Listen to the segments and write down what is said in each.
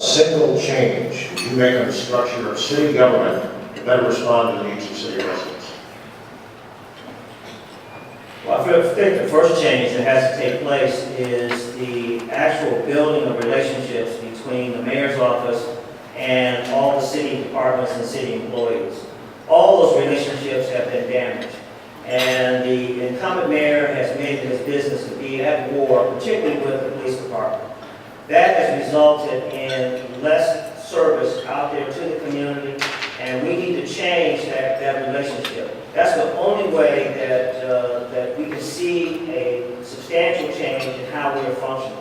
Single change that you make on the structure of city government to better respond to the needs of city residents? Well, I think the first change that has to take place is the actual building of relationships between the mayor's office and all the city departments and city employees. All those relationships have been damaged. And the incumbent mayor has made it his business to be at war, particularly with the police department. That has resulted in less service out there to the community, and we need to change that relationship. That's the only way that we can see a substantial change in how we are functioning.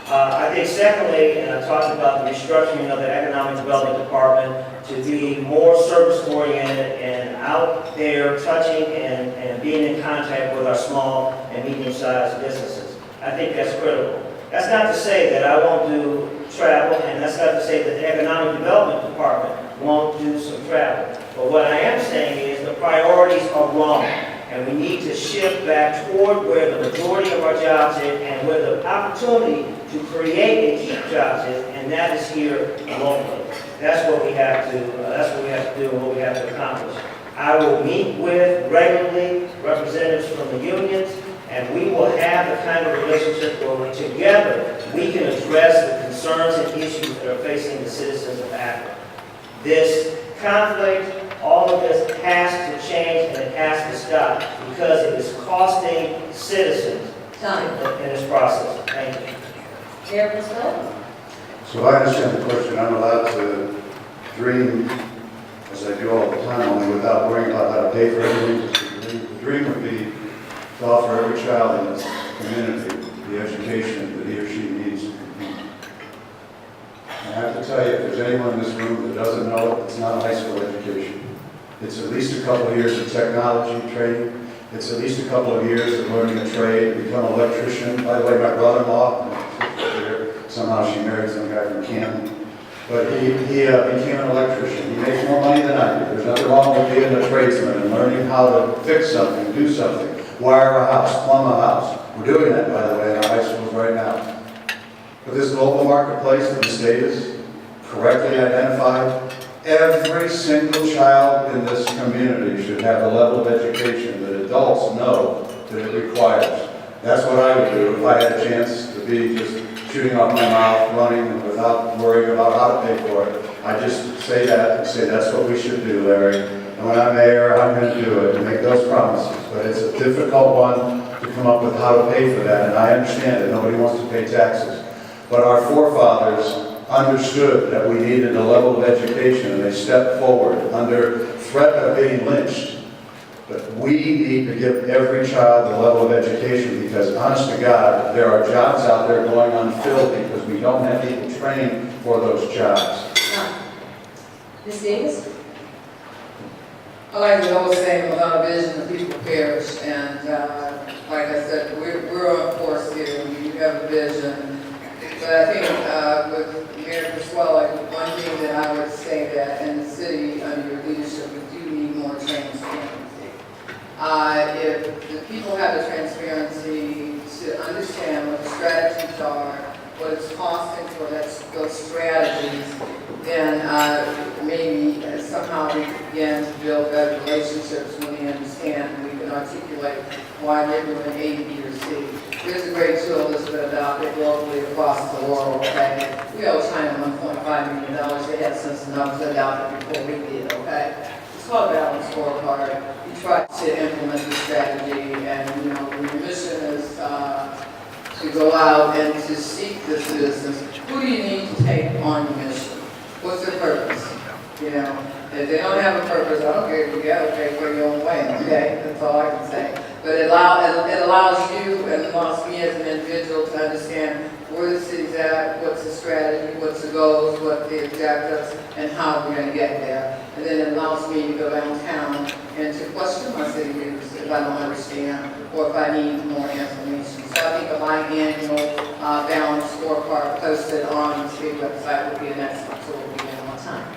I think secondly, and I talked about the restructuring of the Economic Development Department to be more service-oriented and out there touching and being in contact with our small and medium-sized businesses. I think that's critical. That's not to say that I won't do travel, and that's not to say that the Economic Development Department won't do some travel. But what I am saying is the priorities are wrong, and we need to shift back toward where the majority of our jobs is and where the opportunity to create and keep jobs is, and that is here locally. That's what we have to do and what we have to accomplish. I will meet with regularly representatives from the unions, and we will have the kind of relationship where together we can address the concerns and issues that are facing the citizens of Akron. This conflict, all of this has to change and it has to stop because it is costing citizens in this process. Thank you. Mayor Priscilla? So I understand the question. I'm allowed to dream, as I do all the time, only without worrying about how to pay for everything. The dream would be to offer every child in this community the education that he or she needs to compete. And I have to tell you, if there's anyone in this room that doesn't know it, it's not a high school education. It's at least a couple of years of technology training. It's at least a couple of years of learning a trade, become an electrician. By the way, my brother-in-law, somehow she married some guy from Canton. But he became an electrician. He makes more money than I do. There's nothing wrong with being a tradesman and learning how to fix something, do something, wire a house, plumb a house. We're doing that, by the way, in our high schools right now. But this local marketplace that the state has correctly identified, every single child in this community should have the level of education that adults know that it requires. That's what I would do if I had a chance to be just shooting off my mouth, running without worrying about how to pay for it. I just say that and say that's what we should do, Larry. And when I'm mayor, I'm going to do it and make those promises. But it's a difficult one to come up with how to pay for that, and I understand that nobody wants to pay taxes. But our forefathers understood that we needed a level of education, and they stepped forward under threat of being lynched. But we need to give every child the level of education because, honest to God, there are jobs out there going unfilled because we don't have people trained for those jobs. Ms. Davis? I like the old saying, without a vision, the people perish. And like I said, we're on course here. We have a vision. But I think with Mayor Priscilla, one thing that I would say that in the city, under your leadership, we do need more transparency. If the people have the transparency to understand what the strategies are, what it's costing for those strategies, then maybe somehow we can begin to build better relationships when they understand and we can articulate why they're doing A, B, or C. There's a great tool that's been adopted globally across the world, okay? We owe China $1.5 million. They had sense enough to adopt it before we did, okay? It's called a balanced scorecard. We try to implement the strategy, and you know, the mission is to go out and to seek the citizens. Who do you need to take on your mission? What's their purpose? You know, if they don't have a purpose, I don't care if you got to pay for your own way, okay? That's all I can say. But it allows you and allows me as an individual to understand where the city's at, what's the strategy, what's the goals, what the objectives, and how we're going to get there. And then it allows me to go downtown and to question my city leaders if I don't understand or if I need more information. So I think a biannual balanced scorecard posted on the city website would be an excellent tool to begin on time.